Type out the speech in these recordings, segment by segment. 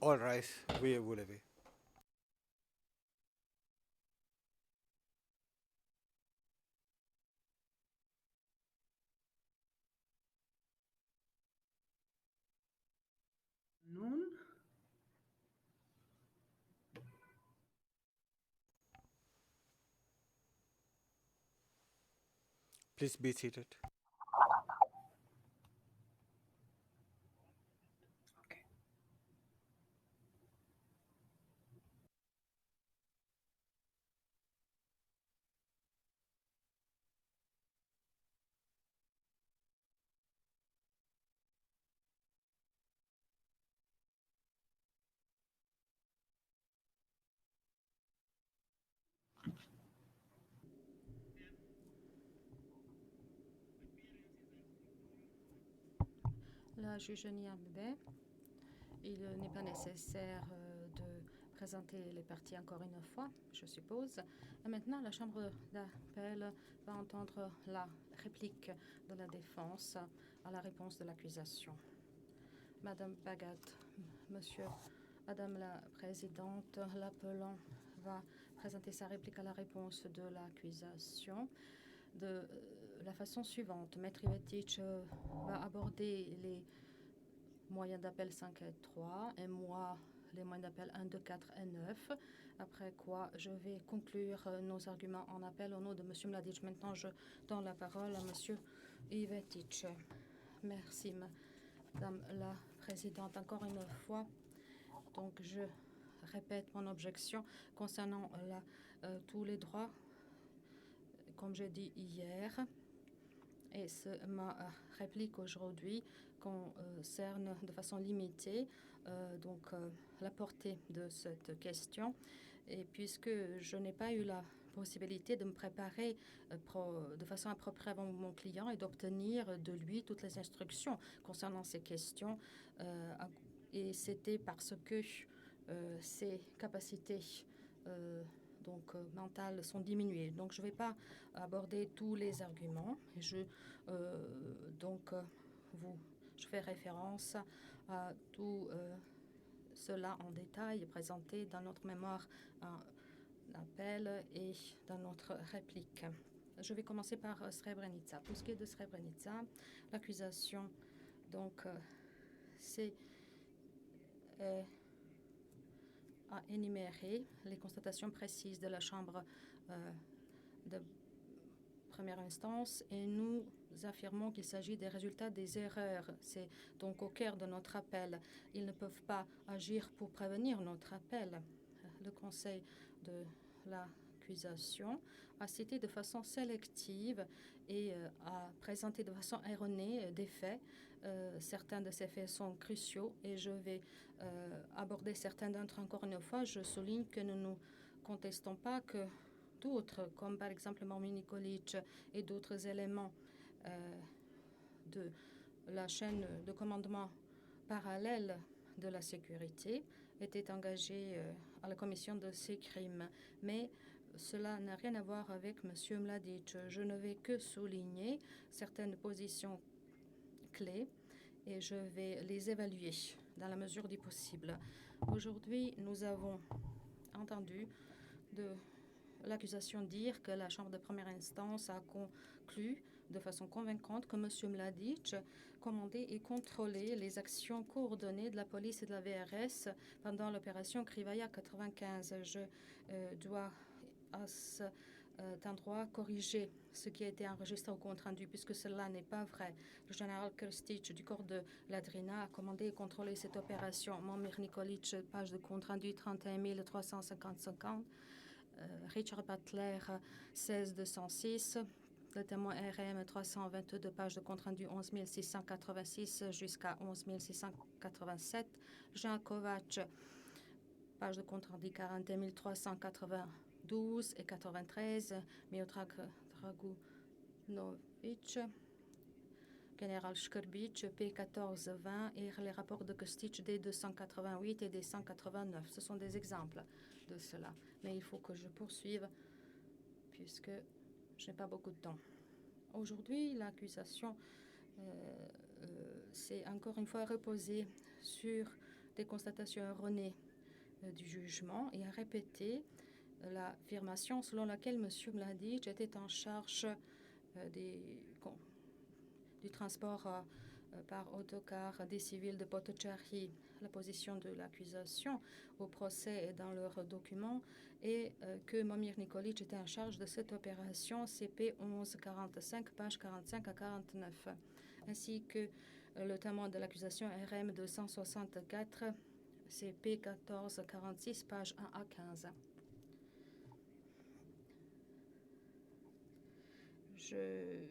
All right, veuillez vous lever. Nun, Please be seated. okay. La juge Niambe, il n'est pas nécessaire de présenter les parties encore une fois, je suppose. Et maintenant, la Chambre d'appel va entendre la réplique de la défense à la réponse de l'accusation. Madame Bagat, Monsieur, Madame la Présidente, l'appelant va présenter sa réplique à la réponse de l'accusation de la façon suivante. Maître Ivetic va aborder les moyens d'appel 5 et 3 et moi les moyens d'appel 1, 2, 4 et 9. Après quoi, je vais conclure nos arguments en appel au nom de M. Mladic. Maintenant, je donne la parole à M. Ivetic. Merci, Madame la Présidente. Encore une fois, donc je répète mon objection concernant tous les droits, comme j'ai dit hier. Et ma réplique aujourd'hui concerne de façon limitée la portée de cette question. Et puisque je n'ai pas eu la possibilité de me préparer de façon appropriée avant mon client et d'obtenir de lui toutes les instructions concernant ces questions, et c'était parce que ses capacités mentales sont diminuées. Donc je ne vais pas aborder tous les arguments. Je fais référence à tout cela en détail présenté dans notre mémoire d'appel et dans notre réplique. Je vais commencer par Srebrenica. Pour ce qui est de Srebrenica, l'accusation c'est à énumérer les constatations précises de la Chambre de première instance et nous affirmons qu'il s'agit des résultats des erreurs. C'est donc au cœur de notre appel. Ils ne peuvent pas agir pour prévenir notre appel. Le Conseil de l'accusation a cité de façon sélective et a présenté de façon erronée des faits. Certains de ces faits sont cruciaux et je vais aborder certains d'entre eux encore une fois. Je souligne que nous ne contestons pas que d'autres, comme par exemple Mormi Nikolic et d'autres éléments de la chaîne de commandement parallèle de la sécurité, étaient engagés à la commission de ces crimes. Mais cela n'a rien à voir avec M. Mladic. Je ne vais que souligner certaines positions clés et je vais les évaluer dans la mesure du possible. Aujourd'hui, nous avons entendu de l'accusation dire que la Chambre de première instance a conclu de façon convaincante que M. Mladic commandait et contrôlait les actions coordonnées de la police et de la VRS pendant l'opération Krivaya 95. Je dois à cet endroit corriger ce qui a été enregistré au compte-rendu, puisque cela n'est pas vrai. Le général Krstic du corps de l'Adrina a commandé et contrôlé cette opération. Momir Nikolic, page de compte-rendu 31 355. Richard Butler, 16 206. Le témoin RM 322, page de compte-rendu 11 686 jusqu'à 11 687. Jean Kovac, page de compte-rendu 41 392 et 93. Miodrag Dragunovic, général Shkerbic, P1420 et les rapports de Kostic D288 et D189. Ce sont des exemples de cela. Mais il faut que je poursuive puisque je n'ai pas beaucoup de temps. Aujourd'hui, l'accusation s'est encore une fois reposée sur des constatations erronées du jugement et a répété l'affirmation selon laquelle M. Mladic était en charge du transport par autocar des civils de Potocari. La position de l'accusation au procès est dans leurs documents et que Momir Nikolic était en charge de cette opération CP 1145, page 45 à 49, ainsi que le témoin de l'accusation RM 264, CP 1446, page 1 à 15. Je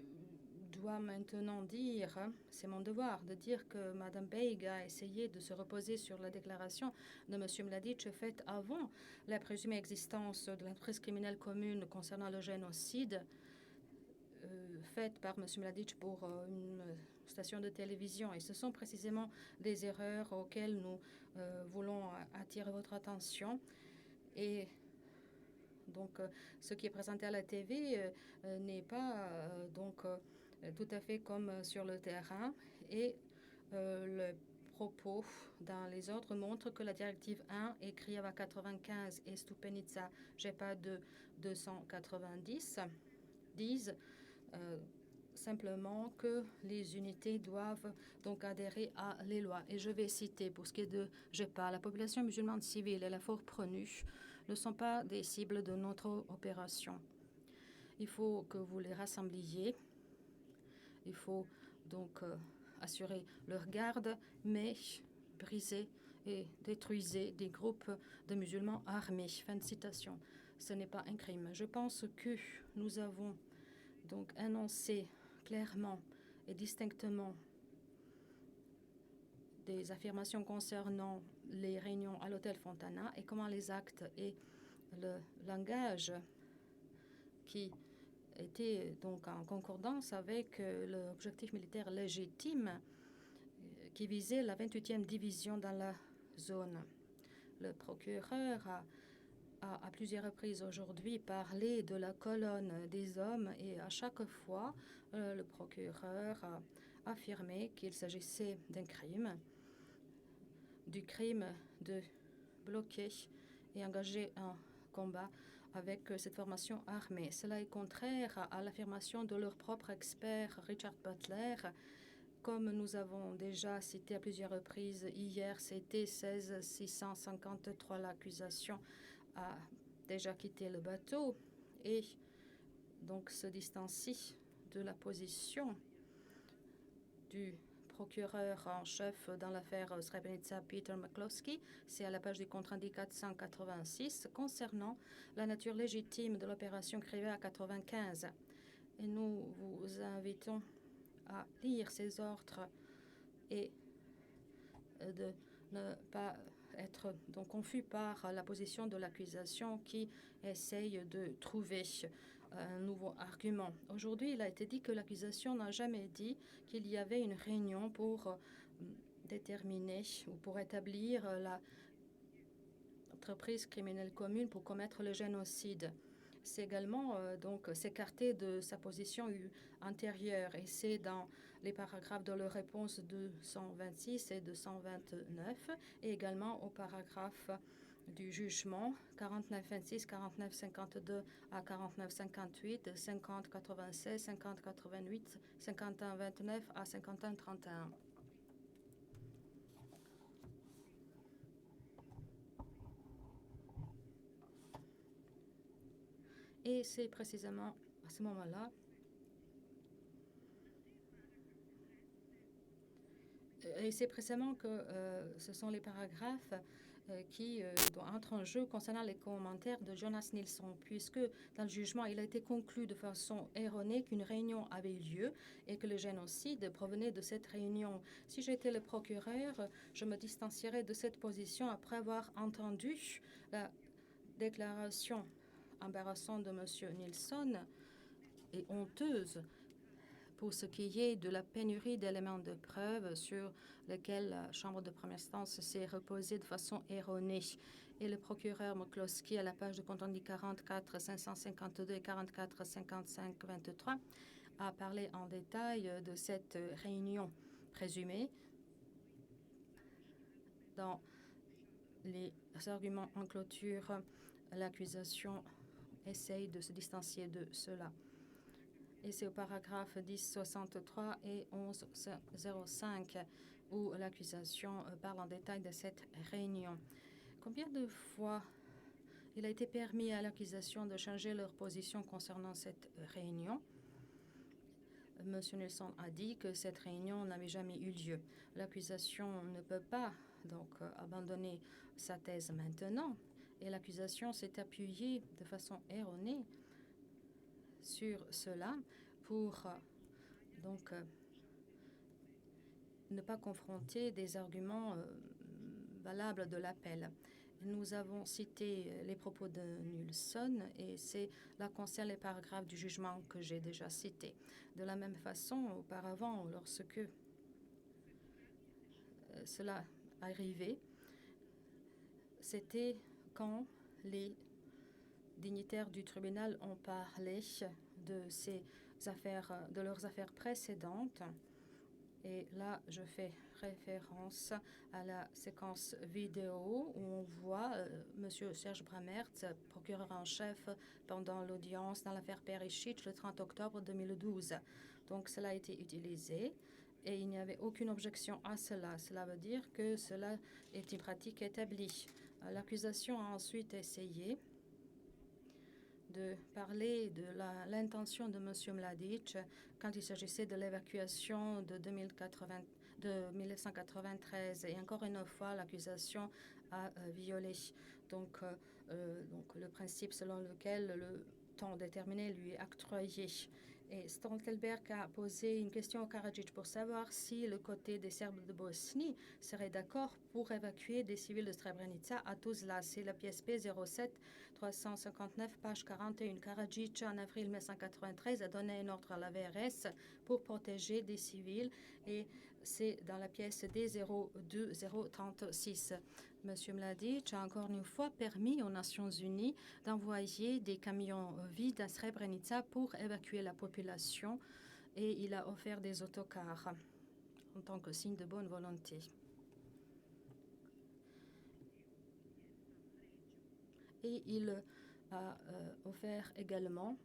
dois maintenant dire, c'est mon devoir de dire que Mme Beig a essayé de se reposer sur la déclaration de M. Mladic faite avant la présumée existence de l'entreprise criminelle commune concernant le génocide faite par M. Mladic pour une station de télévision. Et ce sont précisément des erreurs auxquelles nous voulons attirer votre attention. Et donc, ce qui est présenté à la TV n'est pas tout à fait comme sur le terrain. Et le propos dans les ordres montre que la directive 1 est Kryava 95 et Stupenica GEPA de 290 disent simplement que les unités doivent donc adhérer à les lois. Et je vais citer, pour ce qui est de GEPA, la population musulmane civile et la Fort Prenu ne sont pas des cibles de notre opération. Il faut que vous les rassembliez. Il faut donc assurer leur garde, mais briser et détruisez des groupes de musulmans armés. Fin de citation. Ce n'est pas un crime. Je pense que nous avons donc énoncé clairement et distinctement des affirmations concernant les réunions à l'hôtel Fontana et comment les actes et le langage qui était donc en concordance avec l'objectif militaire légitime qui visait la 28e division dans la zone. Le procureur a à plusieurs reprises aujourd'hui parlé de la colonne des hommes et à chaque fois, le procureur a affirmé qu'il s'agissait d'un crime, du crime de bloquer et engager un combat avec cette formation armée. Cela est contraire à l'affirmation de leur propre expert Richard Butler. Comme nous avons déjà cité à plusieurs reprises, hier c'était 16653, l'accusation a déjà quitté le bateau et donc se distancie de la position du procureur en chef dans l'affaire Srebrenica, Peter McCloskey. C'est à la page du compte-rendu 486 concernant la nature légitime de l'opération Kryva 95. Et nous vous invitons à lire ces ordres et de ne pas être donc confus par la position de l'accusation qui essaye de trouver un nouveau argument. Aujourd'hui, il a été dit que l'accusation n'a jamais dit qu'il y avait une réunion pour déterminer ou pour établir la entreprise criminelle commune pour commettre le génocide. C'est également donc s'écarter de sa position antérieure et c'est dans les paragraphes de leur réponse 226 et 229 et également au paragraphe du jugement 4926, 4952 à 4958, 5096, 5088, 5129 à 5131. Et c'est précisément à ce moment-là et c'est précisément que ce sont les paragraphes qui entrent en jeu concernant les commentaires de Jonas Nilsson, puisque dans le jugement, il a été conclu de façon erronée qu'une réunion avait eu lieu et que le génocide provenait de cette réunion. Si j'étais le procureur, je me distancierais de cette position après avoir entendu la déclaration embarrassante de M. Nilsson et honteuse pour ce qui est de la pénurie d'éléments de preuve sur lesquels la Chambre de première instance s'est reposée de façon erronée. Et le procureur McCloskey, à la page de compte-rendu 44 552 et 44 55 23, a parlé en détail de cette réunion présumée Dans les arguments en clôture, l'accusation essaye de se distancier de cela. Et c'est au paragraphe 1063 et 1105 où l'accusation parle en détail de cette réunion. Combien de fois il a été permis à l'accusation de changer leur position concernant cette réunion? M. Nelson a dit que cette réunion n'avait jamais eu lieu. L'accusation ne peut pas donc abandonner sa thèse maintenant, et l'accusation s'est appuyée de façon erronée sur cela pour donc ne pas confronter des arguments valables de l'appel. Nous avons cité les propos de Nelson et cela concerne les paragraphes du jugement que j'ai déjà cités. De la même façon, auparavant, lorsque cela arrivait, c'était quand les dignitaires du tribunal ont parlé de ces affaires, de leurs affaires précédentes. Et là, je fais référence à la séquence vidéo où on voit M. Serge Bramert, procureur en chef, pendant l'audience dans l'affaire Perichich le 30 octobre 2012. Donc, cela a été utilisé et il n'y avait aucune objection à cela. Cela veut dire que cela est une pratique établie. L'accusation a ensuite essayé de parler de l'intention de M. Mladic quand il s'agissait de l'évacuation de 1993. Et encore une fois, l'accusation a violé donc le principe selon lequel le temps déterminé lui est octroyé. Et Stoltenberg a posé une question au Karadzic pour savoir si le côté des Serbes de Bosnie serait d'accord pour évacuer des civils de Srebrenica à Tuzla. C'est la pièce P07 359, page 41. Karadzic, en avril 1993, a donné un ordre à la VRS pour protéger des civils et c'est dans la pièce D02036. M. Mladic a encore une fois permis aux Nations Unies d'envoyer des camions vides à Srebrenica pour évacuer la population et il a offert des autocars en tant que signe de bonne volonté. Et il a offert également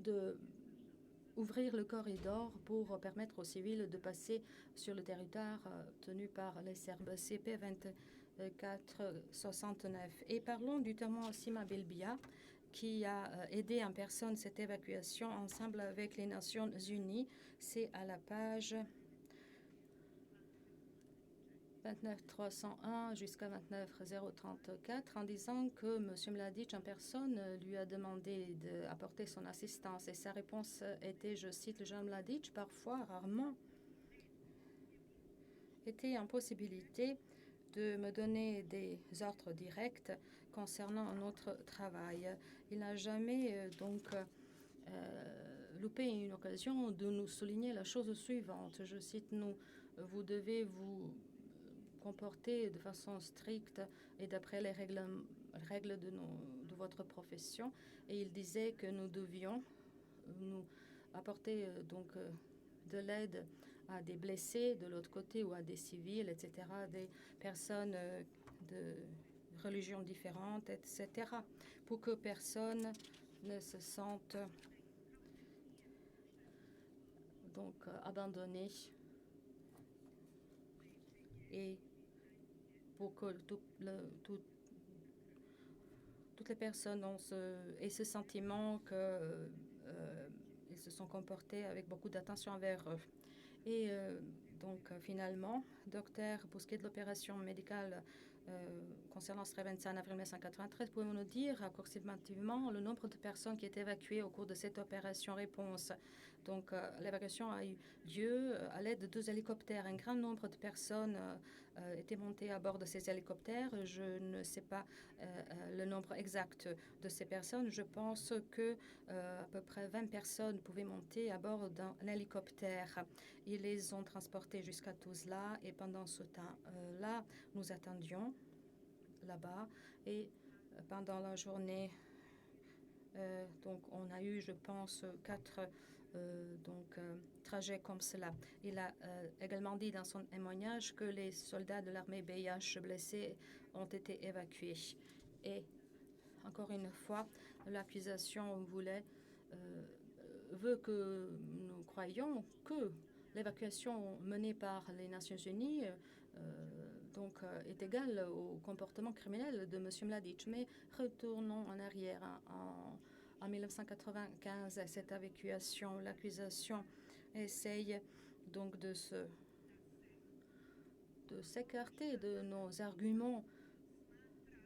d'ouvrir le corridor pour permettre aux civils de passer sur le territoire tenu par les Serbes. CP 2469. Et parlons du témoin Sima Belbia qui a aidé en personne cette évacuation ensemble avec les Nations Unies. C'est à la page 29301 jusqu'à 29034 en disant que M. Mladic en personne lui a demandé d'apporter son assistance et sa réponse était, je cite, le jeune Mladic, parfois, rarement, était en possibilité de me donner des ordres directs concernant notre travail. Il n'a jamais loupé une occasion de nous souligner la chose suivante. Je cite, vous devez vous comporter de façon stricte et d'après les règles de votre profession. Et il disait que nous devions nous apporter de l'aide à des blessés de l'autre côté ou à des civils, etc., des personnes de religions différentes, etc., pour que personne ne se sente abandonné et pour que toutes les personnes aient ce sentiment qu'ils se sont comportés avec beaucoup d'attention envers eux. Et finalement, docteur, pour ce qui est de l'opération médicale concernant Srebrenica en avril 1993, pouvez-vous nous dire approximativement le nombre de personnes qui étaient évacuées au cours de cette opération? Réponse. Donc, l'évacuation a eu lieu à l'aide de 2 hélicoptères. Un grand nombre de personnes étaient montées à bord de ces hélicoptères. Je ne sais pas le nombre exact de ces personnes. Je pense que à peu près 20 personnes pouvaient monter à bord d'un hélicoptère. Ils les ont transportés jusqu'à Tuzla et pendant ce temps-là, nous attendions là-bas et pendant la journée, on a eu, je pense, 4 trajet comme cela. Il a également dit dans son témoignage que les soldats de l'armée BIH blessés ont été évacués. Et encore une fois, l'accusation veut que nous croyions que l'évacuation menée par les Nations Unies est égale au comportement criminel de M. Mladic. Mais retournons en arrière. En 1995, cette évacuation, l'accusation essaye donc de s'écarter de nos arguments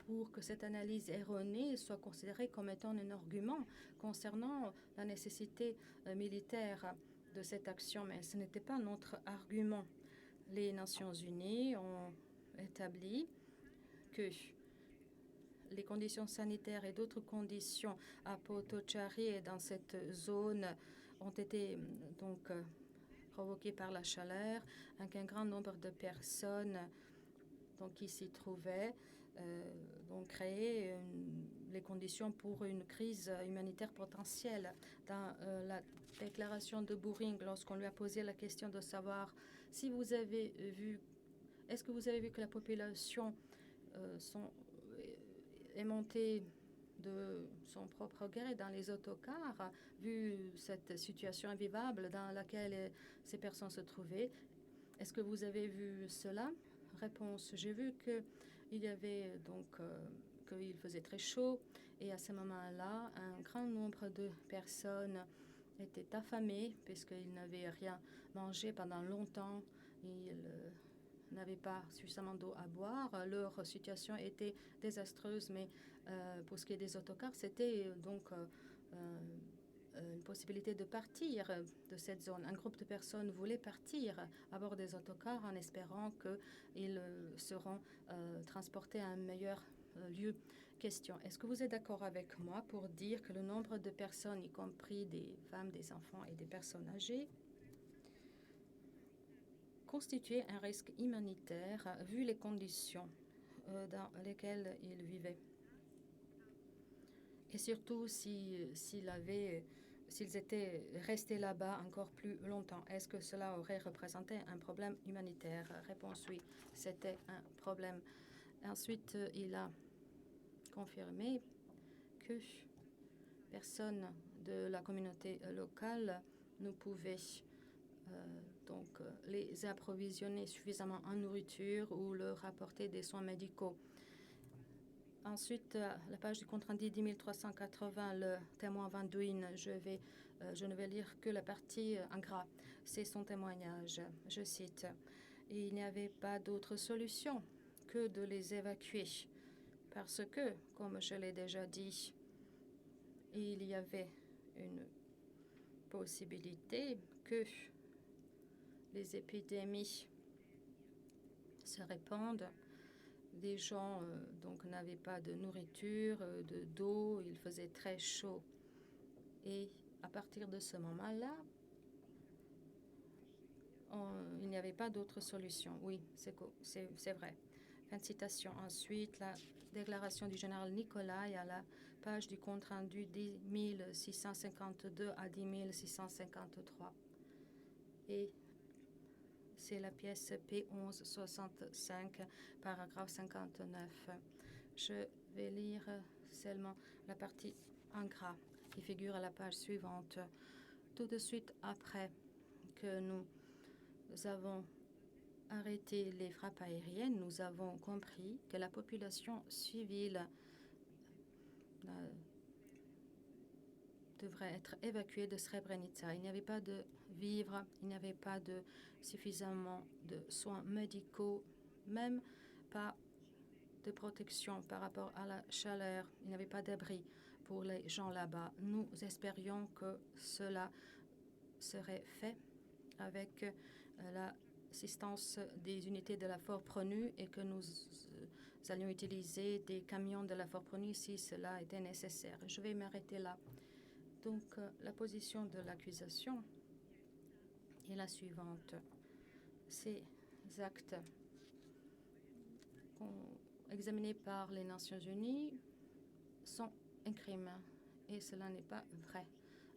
pour que cette analyse erronée soit considérée comme étant un argument concernant la nécessité militaire de cette action. Mais ce n'était pas notre argument. Les Nations Unies ont établi que les conditions sanitaires et d'autres conditions à Potocari et dans cette zone ont été provoquées par la chaleur, avec un grand nombre de personnes qui s'y trouvaient, créé les conditions pour une crise humanitaire potentielle. Dans la déclaration de Buring, lorsqu'on lui a posé la question de savoir si vous avez vu, est-ce que vous avez vu que la population est montée de son propre gré dans les autocars, vu cette situation invivable dans laquelle ces personnes se trouvaient. Est-ce que vous avez vu cela? Réponse, j'ai vu qu'il y avait qu'il faisait très chaud et à ce moment-là, un grand nombre de personnes étaient affamées puisqu'ils n'avaient rien mangé pendant longtemps. Ils n'avaient pas suffisamment d'eau à boire. Leur situation était désastreuse, mais pour ce qui est des autocars, c'était une possibilité de partir de cette zone. Un groupe de personnes voulait partir à bord des autocars en espérant qu'ils seront transportés à un meilleur lieu. Question, est-ce que vous êtes d'accord avec moi pour dire que le nombre de personnes, y compris des femmes, des enfants et des personnes âgées, constituait un risque humanitaire vu les conditions dans lesquelles ils vivaient? Et surtout s'ils étaient restés là-bas encore plus longtemps, est-ce que cela aurait représenté un problème humanitaire? Réponse oui, c'était un problème. Ensuite, il a confirmé que personne de la communauté locale ne pouvait les approvisionner suffisamment en nourriture ou leur apporter des soins médicaux. Ensuite, la page du compte rendu 10380, le témoin Van Duyn, je ne vais lire que la partie en gras. C'est son témoignage. Je cite, « Il n'y avait pas d'autre solution que de les évacuer parce que, comme je l'ai déjà dit, il y avait une possibilité que les épidémies se répandent. Des gens n'avaient pas de nourriture, d'eau, il faisait très chaud. Et à partir de ce moment-là, il n'y avait pas d'autre solution. Oui, c'est vrai. Fin de citation. Ensuite, la déclaration du général Nicolai à la page du compte rendu 10 652 à 10 653. Et c'est la pièce P1165, paragraphe 59. Je vais lire seulement la partie en gras qui figure à la page suivante. Tout de suite après que nous avons arrêté les frappes aériennes, nous avons compris que la population civile devrait être évacuée de Srebrenica. Il n'y avait pas de vivres, il n'y avait pas de suffisamment de soins médicaux, même pas de protection par rapport à la chaleur. Il n'y avait pas d'abri pour les gens là-bas. Nous espérions que cela serait fait avec l'assistance des unités de la Fort-Pronu et que nous allions utiliser des camions de la Fort-Pronu si cela était nécessaire. Je vais m'arrêter là. Donc, la position de l'accusation est la suivante. Ces actes examinés par les Nations Unies sont un crime et cela n'est pas vrai.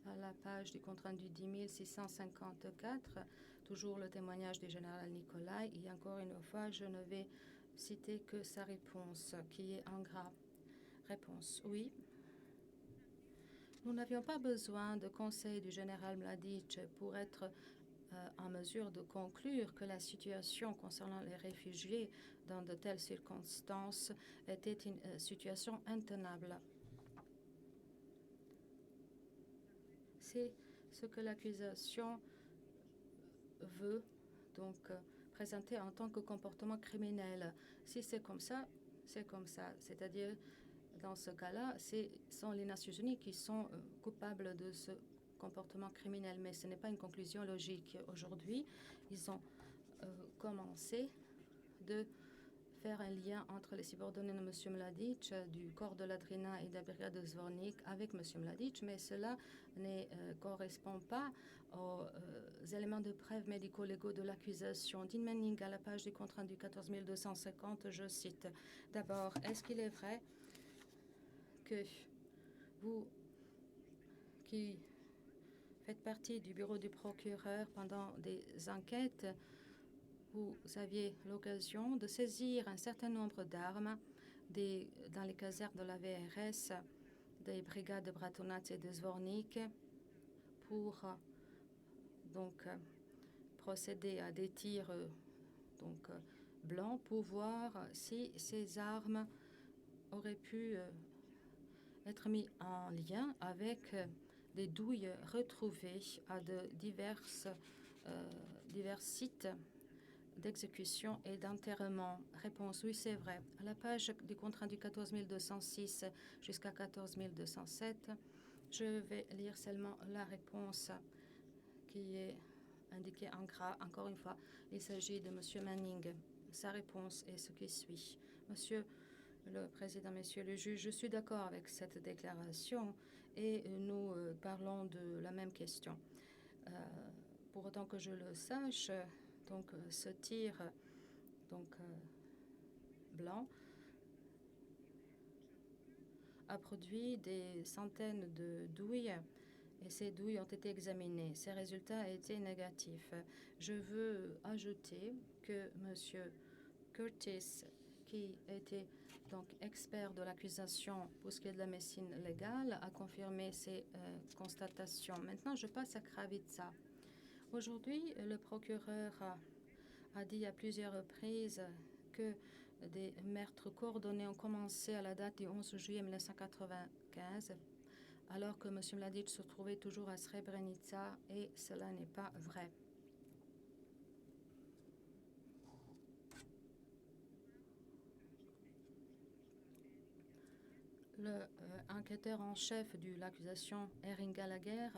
à la page du compte-rendu 10 654, toujours le témoignage du général Nicolai. Et encore une fois, je ne vais citer que sa réponse, qui est en gras. Réponse, oui. Nous n'avions pas besoin de conseil du général Mladic pour être en mesure de conclure que la situation concernant les réfugiés dans de telles circonstances était une situation intenable. C'est ce que l'accusation veut donc présenter en tant que comportement criminel. Si c'est comme ça, c'est comme ça. C'est-à-dire, dans ce cas-là, ce sont les Nations Unies qui sont coupables de ce comportement criminel, mais ce n'est pas une conclusion logique. Aujourd'hui, ils ont commencé de faire un lien entre les subordonnés de M. Mladic, du corps de la Drina et de la brigade de Zvornik avec M. Mladic, mais cela ne correspond pas aux éléments de preuve médico-légaux de l'accusation. Dean Manning, à la page du compte-rendu 14250, je cite. D'abord, est-ce qu'il est vrai que vous, qui faites partie du bureau du procureur pendant des enquêtes, vous aviez l'occasion de saisir un certain nombre d'armes dans les casernes de la VRS, des brigades de Bratunac et de Zvornik, pour procéder à des tirs blancs pour voir si ces armes auraient pu être mises en lien avec des douilles retrouvées à de divers sites d'exécution et d'enterrement. Réponse, oui, c'est vrai. À la page du compte-rendu 14206 jusqu'à 14207, je vais lire seulement la réponse qui est indiquée en gras. Encore une fois, il s'agit de M. Manning. Sa réponse est ce qui suit. Monsieur le Président, Messieurs les juges, je suis d'accord avec cette déclaration et nous parlons de la même question. Pour autant que je le sache, ce tir blanc a produit des centaines de douilles et ces douilles ont été examinées. Ces résultats étaient négatifs. Je veux ajouter que M. Curtis, qui était expert de l'accusation pour ce qui est de la médecine légale, a confirmé ces constatations. Maintenant, je passe à Kravitsa. Aujourd'hui, le procureur a dit à plusieurs reprises que des meurtres coordonnés ont commencé à la date du 11 juillet 1995, alors que M. Mladic se trouvait toujours à Srebrenica, et cela n'est pas vrai. Le enquêteur en chef de l'accusation, Erin Gallagher,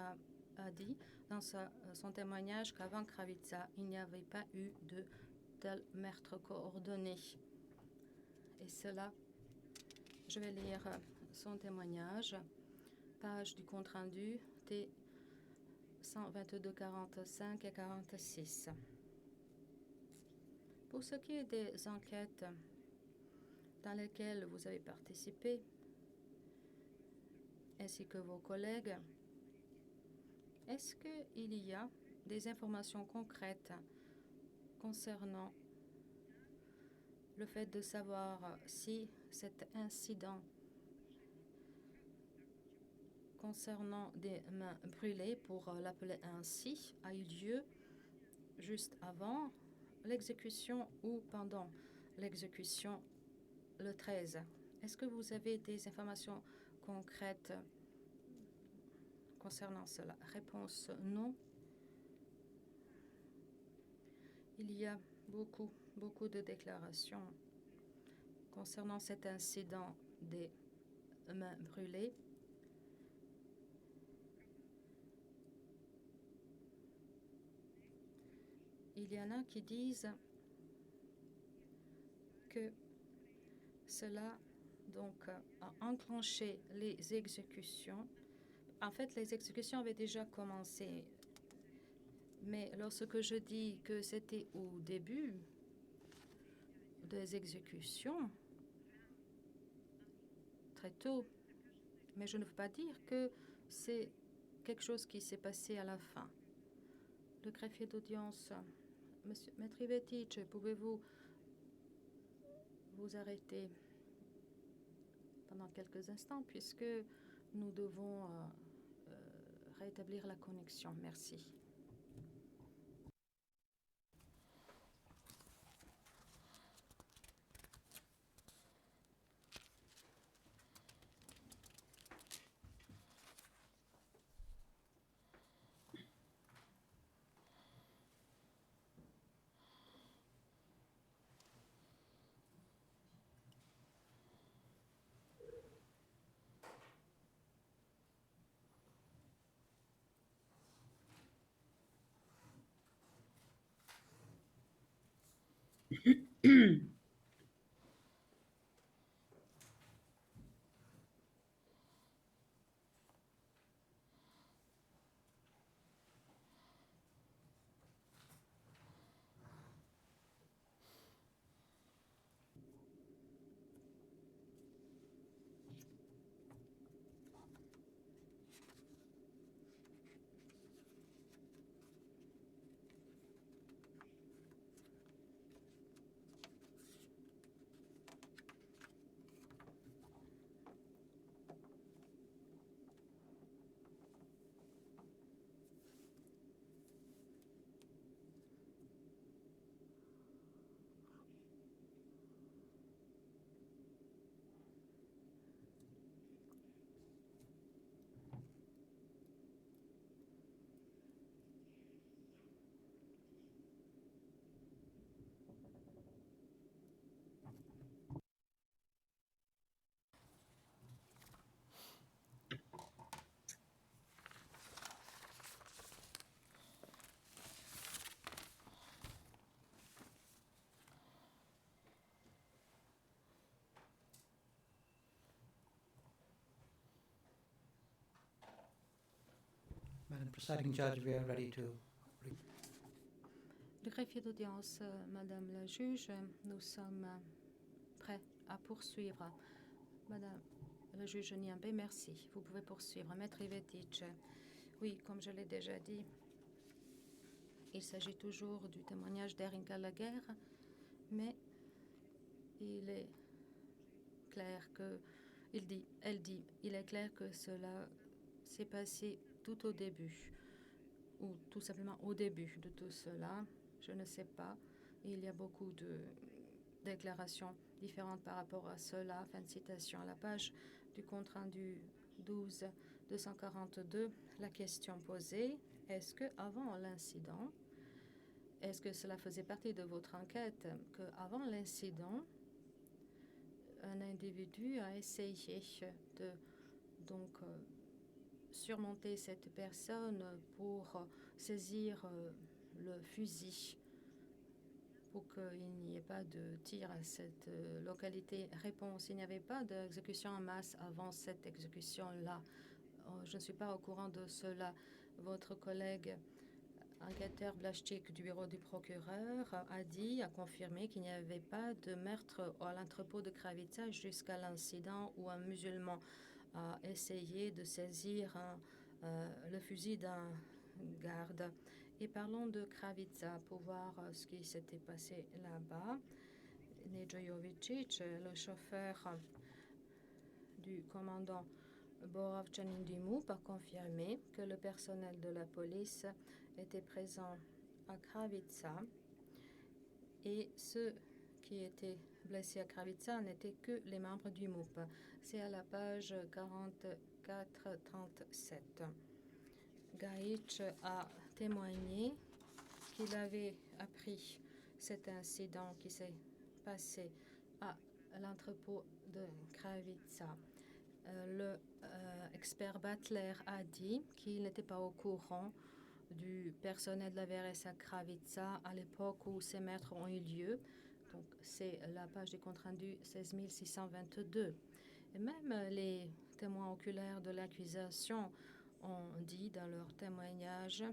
a dit dans son témoignage qu'avant Kravitsa, il n'y avait pas eu de tel meurtre coordonné. Et cela, je vais lire son témoignage, page du compte-rendu T 122, 45 et 46. Pour ce qui est des enquêtes dans lesquelles vous avez participé, ainsi que vos collègues, est-ce qu'il y a des informations concrètes concernant le fait de savoir si cet incident concernant des mains brûlées, pour l'appeler ainsi, a eu lieu juste avant l'exécution ou pendant l'exécution le 13? Est-ce que vous avez des informations concrètes concernant cela? Réponse non. Il y a beaucoup de déclarations concernant cet incident des mains brûlées. Il y en a qui disent que cela a enclenché les exécutions. En fait, les exécutions avaient déjà commencé. Mais lorsque je dis que c'était au début des exécutions, très tôt, mais je ne veux pas dire que c'est quelque chose qui s'est passé à la fin. Le greffier d'audience, Monsieur Maître Ivetic, pouvez-vous vous arrêter pendant quelques instants puisque nous devons rétablir la connexion. Merci. Madam Presiding Judge, we are ready to... Le greffier d'audience, Madame la juge, nous sommes prêts à poursuivre. Madame la juge Niambé, merci. Vous pouvez poursuivre. Maître Ivetic, oui, comme je l'ai déjà dit, il s'agit toujours du témoignage d'Erin Gallagher, mais il est clair que, il est clair que cela s'est passé tout au début, ou tout simplement au début de tout cela. Je ne sais pas. Il y a beaucoup de déclarations différentes par rapport à cela. Fin de citation. À la page du compte rendu 12-242, la question posée, est-ce que avant l'incident, est-ce que cela faisait partie de votre enquête qu'avant l'incident, un individu a essayé de surmonter cette personne pour saisir le fusil pour qu'il n'y ait pas de tir à cette localité? Réponse, il n'y avait pas d'exécution en masse avant cette exécution-là. Je ne suis pas au courant de cela. Votre collègue enquêteur Blachczyk du bureau du procureur a confirmé qu'il n'y avait pas de meurtre à l'entrepôt de Kravica jusqu'à l'incident où un musulman a essayé de saisir le fusil d'un garde. Et parlons de Kravica pour voir ce qui s'était passé là-bas. Nedjojovicic, le chauffeur du commandant Borov Chanindimou, a confirmé que le personnel de la police était présent à Kravica et ceux qui étaient blessés à Kravica n'étaient que les membres du MOUP. C'est à la page 44-37. Gaïch a témoigné qu'il avait appris cet incident qui s'est passé à l'entrepôt de Kravica. Le expert Butler a dit qu'il n'était pas au courant du personnel de la VRS à Kravica à l'époque où ces meurtres ont eu lieu. Donc, c'est la page du compte rendu 16622. Et même les témoins oculaires de l'accusation ont dit dans leur témoignage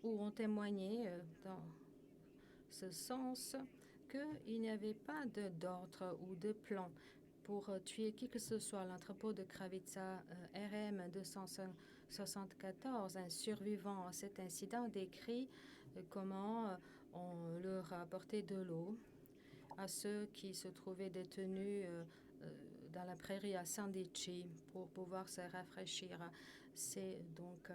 ou ont témoigné dans ce sens qu'il n'y avait pas d'ordre ou de plan pour tuer qui que ce soit à l'entrepôt de Kravitsa. RM 274, un survivant à cet incident, décrit comment on leur a apporté de l'eau à ceux qui se trouvaient détenus dans la prairie à Sandichi pour pouvoir se rafraîchir. C'est donc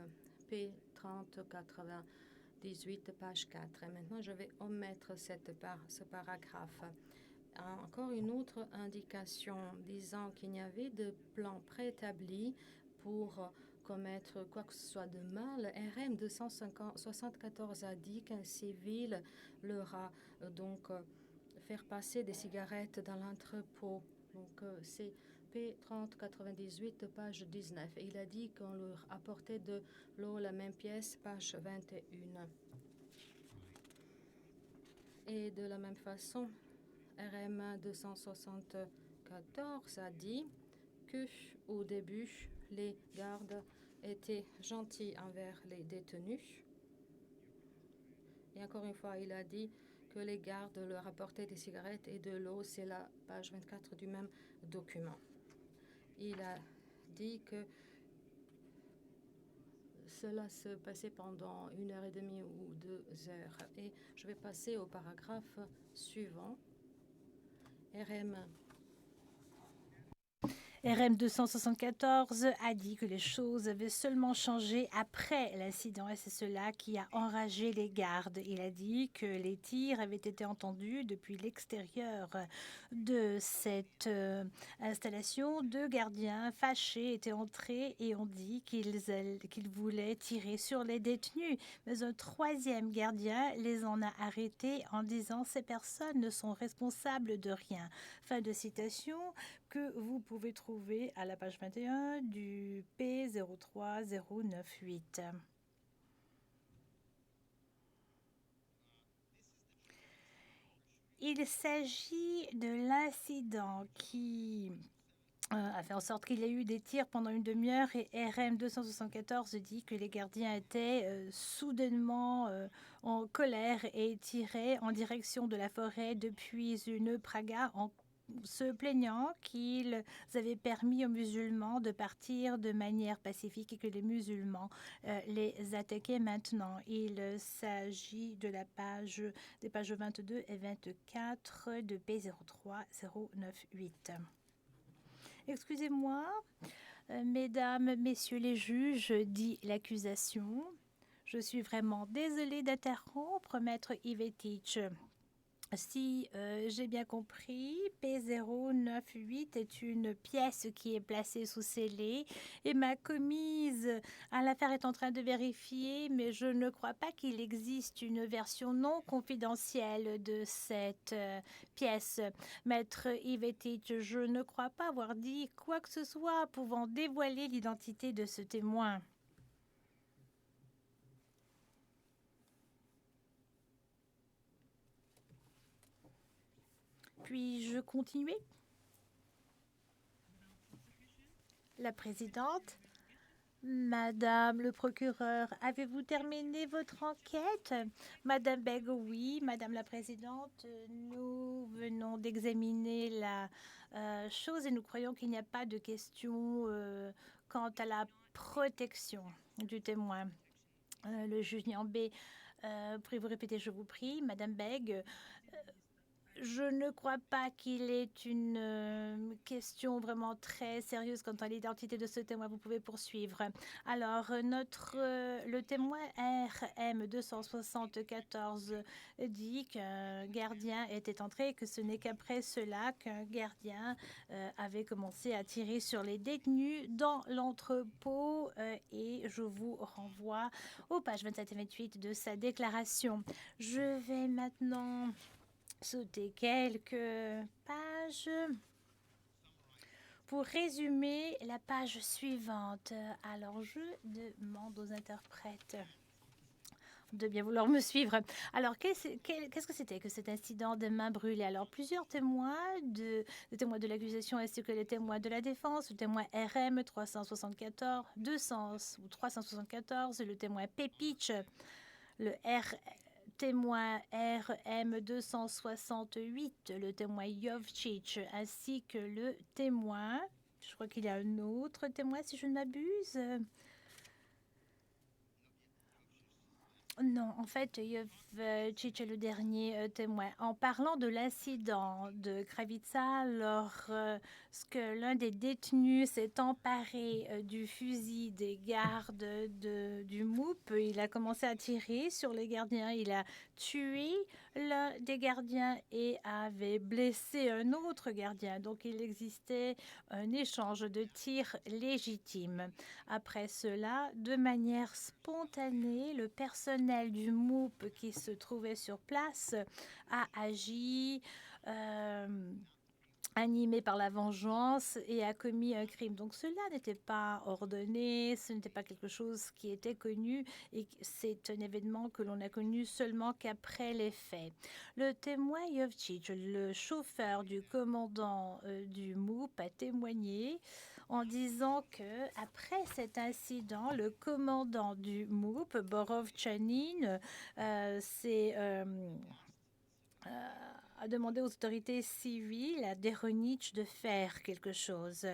P3098, page 4. Et maintenant, je vais omettre ce paragraphe. Encore une autre indication disant qu'il n'y avait de plan préétabli pour commettre quoi que ce soit de mal. RM 274 a dit qu'un civil leur a donc faire passer des cigarettes dans l'entrepôt. Donc c'est P3098, page 19. Et il a dit qu'on leur apportait de l'eau, la même pièce, page 21. Et de la même façon, RM 274 a dit que au début, les gardes étaient gentils envers les détenus. Et encore une fois, il a dit que les gardes leur apportaient des cigarettes et de l'eau. C'est la page 24 du même document. Il a dit que cela se passait pendant 1h30 ou 2 heures. Et je vais passer au paragraphe suivant. RM 274 a dit que les choses avaient seulement changé après l'incident et c'est cela qui a enragé les gardes. Il a dit que les tirs avaient été entendus depuis l'extérieur de cette installation. 2 gardiens fâchés étaient entrés et ont dit qu'ils voulaient tirer sur les détenus. Mais un 3e gardien les en a arrêtés en disant « Ces personnes ne sont responsables de rien ». Fin de citation que vous pouvez trouver à la page 21 du P03098. Il s'agit de l'incident qui a fait en sorte qu'il y a eu des tirs pendant une demi-heure et RM 274 dit que les gardiens étaient soudainement en colère et tiraient en direction de la forêt depuis une praga en se plaignant qu'ils avaient permis aux musulmans de partir de manière pacifique et que les musulmans les attaquaient maintenant. Il s'agit de des pages 22 et 24 de P03098. Excusez-moi, mesdames, messieurs les juges, dit l'accusation. Je suis vraiment désolée d'interrompre, maître Ivetich. Si j'ai bien compris, P098 est une pièce qui est placée sous scellé et ma commise à l'affaire est en train de vérifier, mais je ne crois pas qu'il existe une version non confidentielle de cette pièce. Maître Ivetich, je ne crois pas avoir dit quoi que ce soit pouvant dévoiler l'identité de ce témoin. Puis-je continuer? La présidente. Madame le procureur, avez-vous terminé votre enquête? Madame Beg, oui. Madame la présidente, nous venons d'examiner la chose et nous croyons qu'il n'y a pas de question quant à la protection du témoin. Le juge Niambé, pourriez-vous répéter, je vous prie? Madame Beg, je ne crois pas qu'il est une question vraiment très sérieuse quant à l'identité de ce témoin. Vous pouvez poursuivre. Alors, le témoin RM 274 dit qu'un gardien était entré et que ce n'est qu'après cela qu'un gardien avait commencé à tirer sur les détenus dans l'entrepôt et je vous renvoie aux pages 27 et 28 de sa déclaration. Je vais maintenant sauter quelques pages pour résumer la page suivante. Alors, je demande aux interprètes de bien vouloir me suivre. Alors, qu'est-ce que c'était que cet incident de main brûlée? Alors, plusieurs témoins, les témoins de l'accusation ainsi que les témoins de la défense, le témoin RM 374, le témoin Pepich, le témoin RM 268, le témoin Jovcic, ainsi que le témoin, je crois qu'il y a un autre témoin si je ne m'abuse. Non, en fait, Jovcic est le dernier témoin. En parlant de l'incident de Kravica, lorsque l'un des détenus s'est emparé du fusil des gardes du MOUP, il a commencé à tirer sur les gardiens. Il a tué l'un des gardiens et avait blessé un autre gardien. Donc, il existait un échange de tirs légitime. Après cela, de manière spontanée, le personnel du MOUP qui se trouvait sur place a agi, animé par la vengeance, et a commis un crime. Donc cela n'était pas ordonné, ce n'était pas quelque chose qui était connu, et c'est un événement que l'on a connu seulement qu'après les faits. Le témoin Jovcic, le chauffeur du commandant du MOUP, a témoigné en disant que après cet incident, le commandant du MOUP, Borov Chanin, a demandé aux autorités civiles à Deronich de faire quelque chose.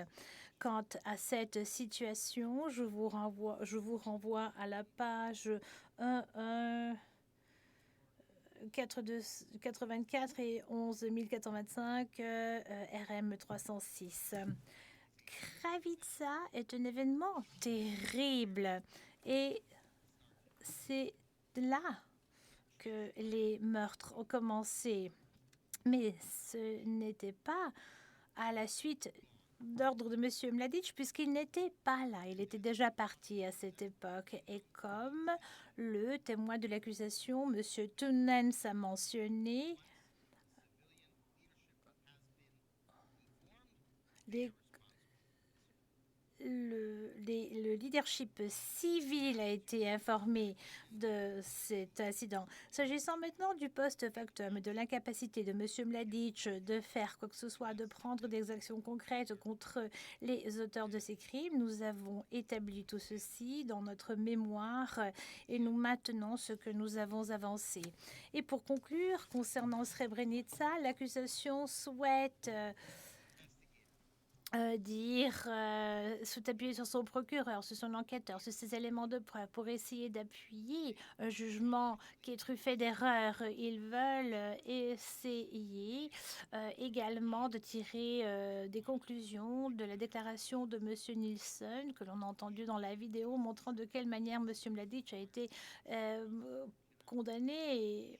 Quant à cette situation, je vous renvoie à la page 84 et 11085 RM 306. Kravica est un événement terrible et c'est là que les meurtres ont commencé. Mais ce n'était pas à la suite d'ordre de M. Mladic, puisqu'il n'était pas là. Il était déjà parti à cette époque. Et comme le témoin de l'accusation, M. Tunens, a mentionné, le leadership civil a été informé de cet incident. S'agissant maintenant du post-factum et de l'incapacité de M. Mladic de faire quoi que ce soit, de prendre des actions concrètes contre les auteurs de ces crimes, nous avons établi tout ceci dans notre mémoire et nous maintenons ce que nous avons avancé. Et pour conclure, concernant Srebrenica, l'accusation souhaite s'appuyer sur son procureur, sur son enquêteur, sur ses éléments de preuve pour essayer d'appuyer un jugement qui est truffé d'erreurs. Ils veulent essayer également de tirer des conclusions de la déclaration de M. Nielsen, que l'on a entendu dans la vidéo, montrant de quelle manière M. Mladic a été condamné,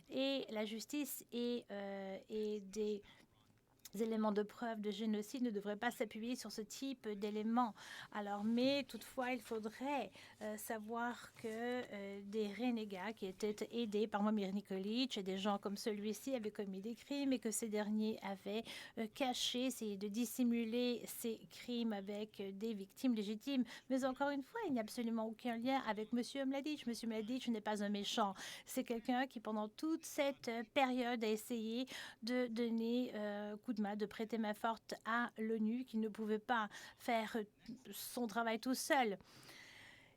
et la justice et des éléments de preuve de génocide ne devraient pas s'appuyer sur ce type d'éléments. Alors, mais toutefois, il faudrait savoir que des renégats qui étaient aidés par Momir Nikolic et des gens comme celui-ci avaient commis des crimes, et que ces derniers avaient caché, essayé de dissimuler ces crimes avec des victimes légitimes. Mais encore une fois, il n'y a absolument aucun lien avec M. Mladic. M. Mladic n'est pas un méchant. C'est quelqu'un qui, pendant toute cette période, a essayé de donner coup de main, de prêter main forte à l'ONU, qui ne pouvait pas faire son travail tout seul.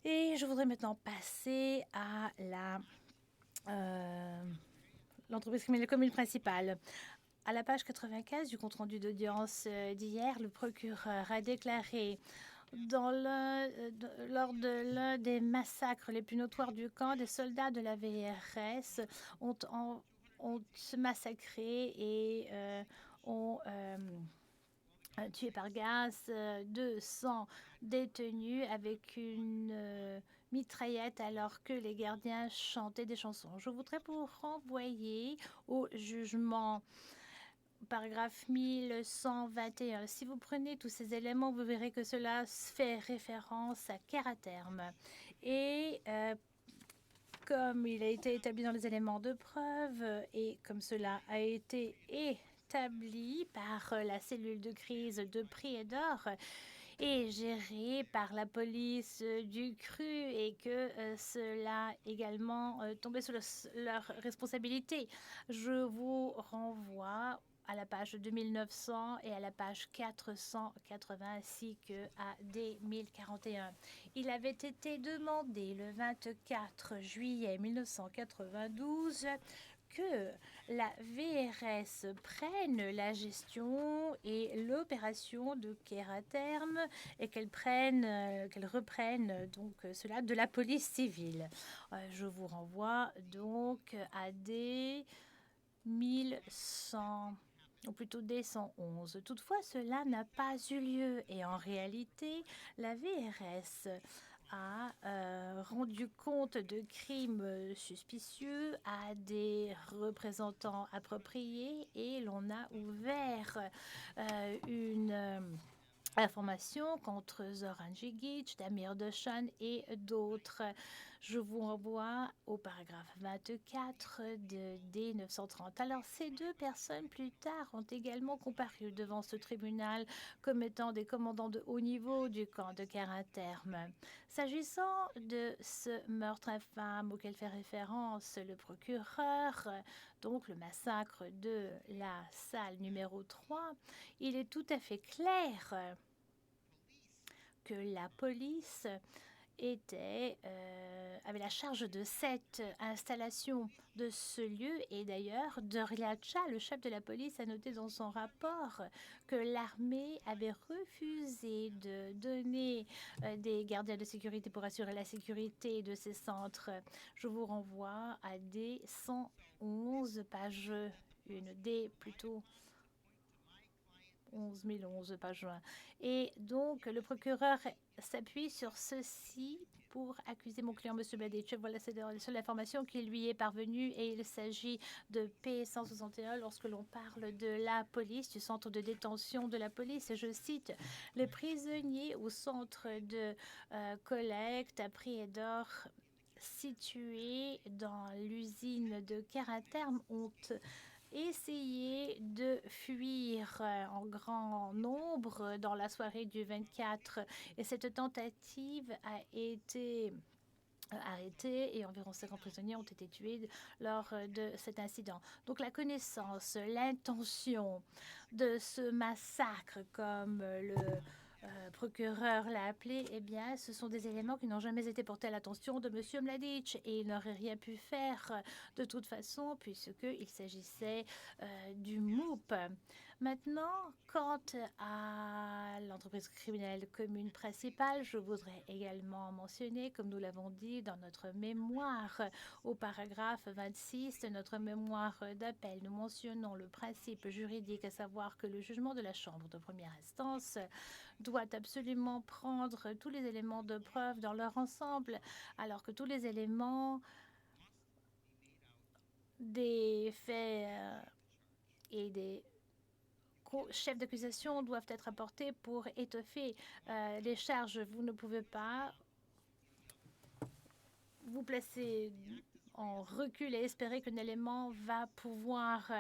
Et je voudrais maintenant passer à l'entreprise criminelle commune principale. À la page 95 du compte-rendu d'audience d'hier, le procureur a déclaré lors de l'un des massacres les plus notoires du camp, des soldats de la VRS ont massacré et ont tué par gaz 200 détenus avec une mitraillette alors que les gardiens chantaient des chansons. Je voudrais vous renvoyer au jugement paragraphe 1121. Si vous prenez tous ces éléments, vous verrez que cela fait référence à Keraterm. Et comme il a été établi dans les éléments de preuve et comme cela a été établi par la cellule de crise de Prijedor et gérée par la police du CRU, et que cela également tombait sous leur responsabilité, je vous renvoie à la page 2900 et à la page 480 ainsi qu'à D1041. Il avait été demandé le 24 juillet 1992 que la VRS prenne la gestion et l'opération de Keraterm et qu'elle reprenne donc cela de la police civile. Je vous renvoie donc à D 1100 ou plutôt D111. Toutefois, cela n'a pas eu lieu et en réalité, la VRS a rendu compte de crimes suspicieux à des représentants appropriés et l'on a ouvert une information contre Zoran Djigic, Damir Doshan et d'autres. Je vous renvoie au paragraphe 24 de D930. Alors, ces deux personnes, plus tard, ont également comparu devant ce tribunal comme étant des commandants de haut niveau du camp de Keraterm. S'agissant de ce meurtre infâme auquel fait référence le procureur, donc le massacre de la salle numéro 3, il est tout à fait clair que la police avait la charge de cette installation de ce lieu. Et d'ailleurs, Doriacha, le chef de la police, a noté dans son rapport que l'armée avait refusé de donner des gardiens de sécurité pour assurer la sécurité de ces centres. Je vous renvoie à D111, page 1, D plutôt 11 page 1. Et donc, le procureur s'appuie sur ceci pour accuser mon client, M. Mladic. Voilà, c'est la seule information qui lui est parvenue et il s'agit de P161 lorsque l'on parle de la police, du centre de détention de la police. Et je cite, les prisonniers au centre de collecte à Priedor situé dans l'usine de Keraterm ont essayé de fuir en grand nombre dans la soirée du 24 et cette tentative a été arrêtés et environ 50 prisonniers ont été tués lors de cet incident. Donc la connaissance, l'intention de ce massacre, comme le procureur l'a appelé, eh bien, ce sont des éléments qui n'ont jamais été portés à l'attention de M. Mladic et il n'aurait rien pu faire de toute façon puisqu'il s'agissait du MOUP. Maintenant, quant à l'entreprise criminelle commune principale, je voudrais également mentionner, comme nous l'avons dit dans notre mémoire au paragraphe 26 de notre mémoire d'appel, nous mentionnons le principe juridique, à savoir que le jugement de la Chambre de première instance doit absolument prendre tous les éléments de preuve dans leur ensemble, alors que tous les éléments des faits et des chefs d'accusation doivent être apportés pour étoffer les charges. Vous ne pouvez pas vous placer en recul et espérer qu'un élément va pouvoir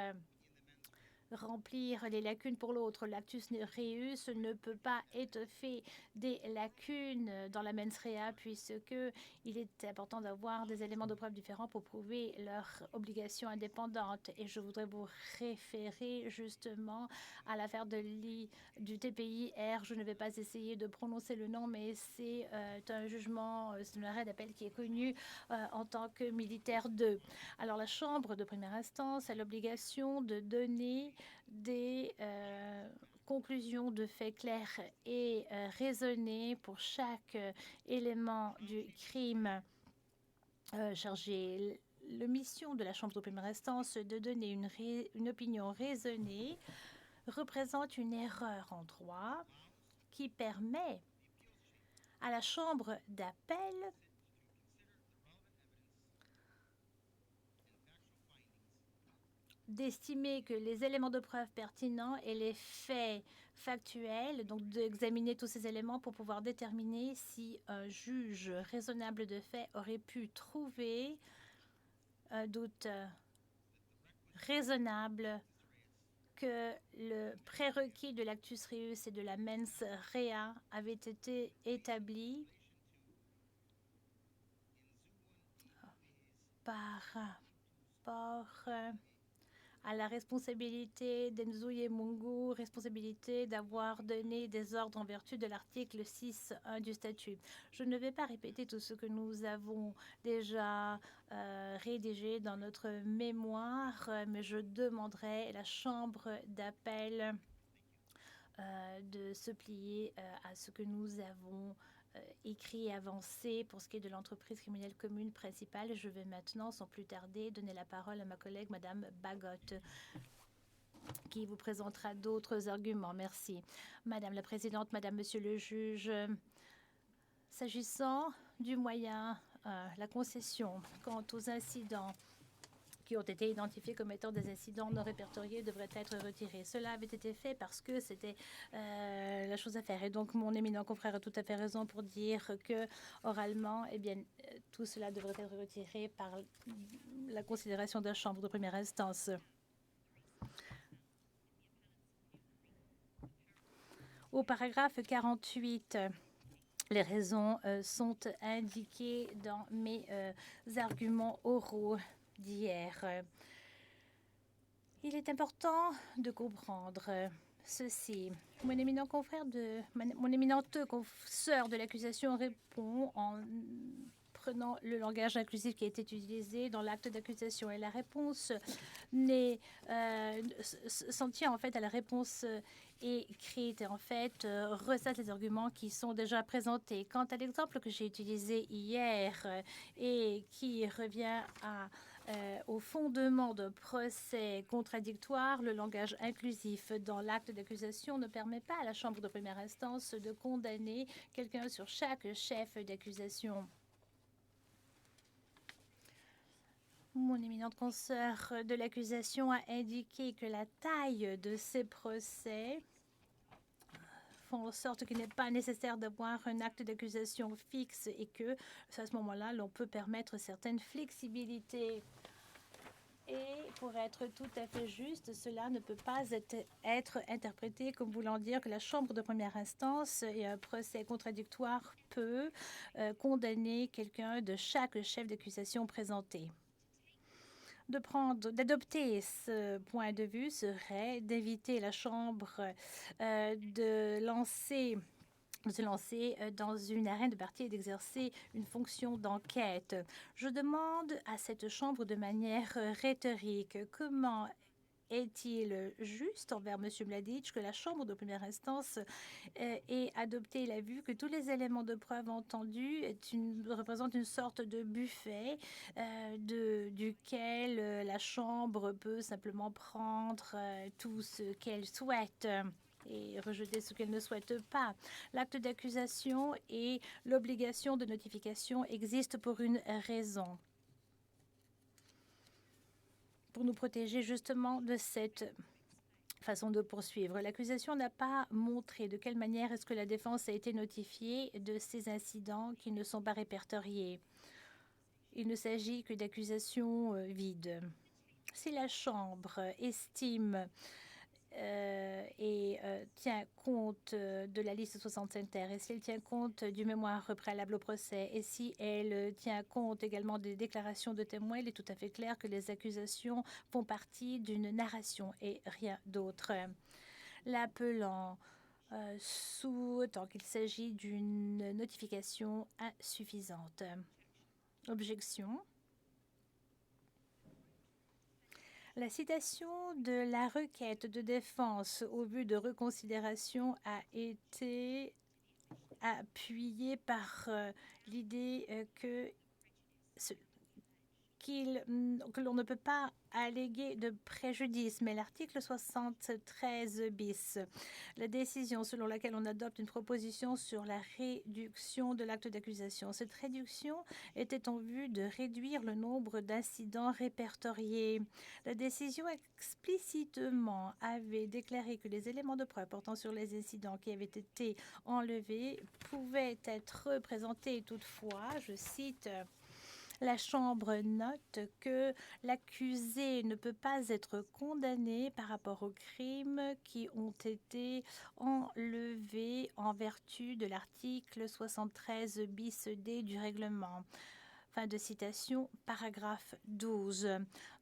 remplir les lacunes pour l'autre. L'actus reus ne peut pas étoffer des lacunes dans la mens rea puisqu'il est important d'avoir des éléments de preuve différents pour prouver leur obligation indépendante. Et je voudrais vous référer justement à l'affaire du TPIR. Je ne vais pas essayer de prononcer le nom, mais c'est un jugement, c'est un arrêt d'appel qui est connu en tant que militaire 2. Alors la Chambre de première instance a l'obligation de donner des conclusions de faits clairs et raisonnés pour chaque élément du crime chargé. La mission de la Chambre de première instance de donner une opinion raisonnée représente une erreur en droit qui permet à la Chambre d'appel d'estimer que les éléments de preuve pertinents et les faits factuels, donc d'examiner tous ces éléments pour pouvoir déterminer si un juge raisonnable de fait aurait pu trouver un doute raisonnable que le prérequis de l'actus reus et de la mens rea avait été établi par rapport à la responsabilité d'Enzouye Mungu, responsabilité d'avoir donné des ordres en vertu de l'article 6.1 du statut. Je ne vais pas répéter tout ce que nous avons déjà rédigé dans notre mémoire, mais je demanderai à la Chambre d'appel de se plier à ce que nous avons écrit et avancé pour ce qui est de l'entreprise criminelle commune principale. Je vais maintenant, sans plus tarder, donner la parole à ma collègue, Madame Bagot, qui vous présentera d'autres arguments. Merci. Madame la Présidente, Madame, Monsieur le juge, s'agissant du moyen, la concession quant aux incidents qui ont été identifiés comme étant des incidents non répertoriés devraient être retirés. Cela avait été fait parce que c'était la chose à faire. Et donc, mon éminent confrère a tout à fait raison pour dire que, oralement, eh bien, tout cela devrait être retiré par la considération de la Chambre de première instance. Au paragraphe 48, les raisons sont indiquées dans mes arguments oraux d'hier. Il est important de comprendre ceci. Mon éminente sœur de l'accusation répond en prenant le langage inclusif qui a été utilisé dans l'acte d'accusation. Et la réponse s'en tient en fait à la réponse écrite et en fait ressasse les arguments qui sont déjà présentés. Quant à l'exemple que j'ai utilisé hier et qui revient au fondement de procès contradictoire, le langage inclusif dans l'acte d'accusation ne permet pas à la Chambre de première instance de condamner quelqu'un sur chaque chef d'accusation. Mon éminente consoeur de l'accusation a indiqué que la taille de ces procès font en sorte qu'il n'est pas nécessaire d'avoir un acte d'accusation fixe et que, à ce moment-là, l'on peut permettre certaines flexibilités. Et pour être tout à fait juste, cela ne peut pas être interprété comme voulant dire que la Chambre de première instance et un procès contradictoire peut condamner quelqu'un de chaque chef d'accusation présenté. D'adopter ce point de vue serait d'inviter la Chambre de se lancer dans une arène de partie et d'exercer une fonction d'enquête. Je demande à cette Chambre de manière rhétorique comment est-il juste envers M. Mladic que la Chambre de première instance ait adopté la vue que tous les éléments de preuve entendus représentent une sorte de buffet duquel la Chambre peut simplement prendre tout ce qu'elle souhaite et rejeter ce qu'elle ne souhaite pas. L'acte d'accusation et l'obligation de notification existent pour une raison. Pour nous protéger justement de cette façon de poursuivre. L'accusation n'a pas montré de quelle manière est-ce que la défense a été notifiée de ces incidents qui ne sont pas répertoriés. Il ne s'agit que d'accusations vides. Si la Chambre estime tient compte de la liste 65 terres, et si elle tient compte du mémoire préalable au procès, et si elle tient compte également des déclarations de témoins, il est tout à fait clair que les accusations font partie d'une narration et rien d'autre. L'appelant tant qu'il s'agit d'une notification insuffisante. Objection. La citation de la requête de défense au vu de reconsidération a été appuyée par l'idée que l'on ne peut pas alléguer de préjudice, mais l'article 73 bis, la décision selon laquelle on adopte une proposition sur la réduction de l'acte d'accusation. Cette réduction était en vue de réduire le nombre d'incidents répertoriés. La décision explicitement avait déclaré que les éléments de preuve portant sur les incidents qui avaient été enlevés pouvaient être présentés toutefois, je cite, la Chambre note que l'accusé ne peut pas être condamné par rapport aux crimes qui ont été enlevés en vertu de l'article 73 bis D du règlement. Fin de citation, paragraphe 12.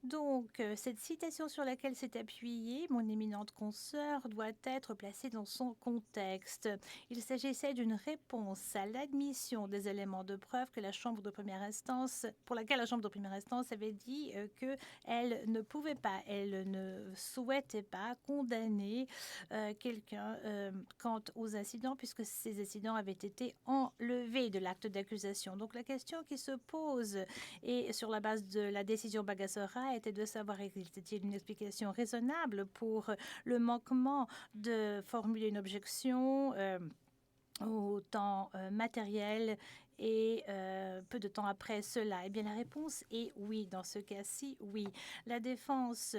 Donc, cette citation sur laquelle s'est appuyée mon éminente consoeur doit être placée dans son contexte. Il s'agissait d'une réponse à l'admission des éléments de preuve que la Chambre de première instance, pour laquelle la Chambre de première instance avait dit qu'elle ne pouvait pas, elle ne souhaitait pas condamner quelqu'un quant aux incidents, puisque ces incidents avaient été enlevés de l'acte d'accusation. Donc, la question qui se pose, et sur la base de la décision Bagassora, était de savoir existe-t-il une explication raisonnable pour le manquement de formuler une objection au temps matériel et peu de temps après cela. Eh bien, la réponse est oui. Dans ce cas-ci, oui. La défense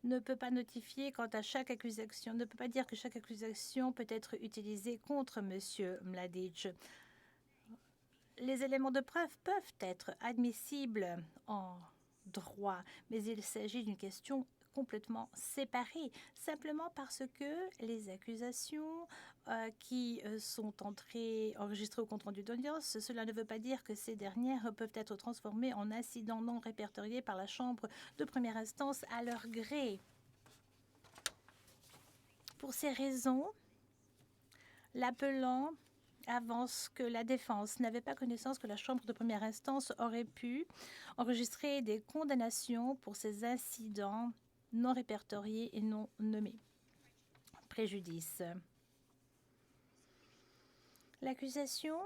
ne peut pas notifier quant à chaque accusation, ne peut pas dire que chaque accusation peut être utilisée contre M. Mladic. Les éléments de preuve peuvent être admissibles en droit, mais il s'agit d'une question complètement séparée, simplement parce que les accusations qui sont enregistrées au compte-rendu d'audience, cela ne veut pas dire que ces dernières peuvent être transformées en incidents non répertoriés par la Chambre de première instance à leur gré. Pour ces raisons, l'appelant avance que la défense n'avait pas connaissance que la Chambre de première instance aurait pu enregistrer des condamnations pour ces incidents non répertoriés et non nommés. Préjudice. L'accusation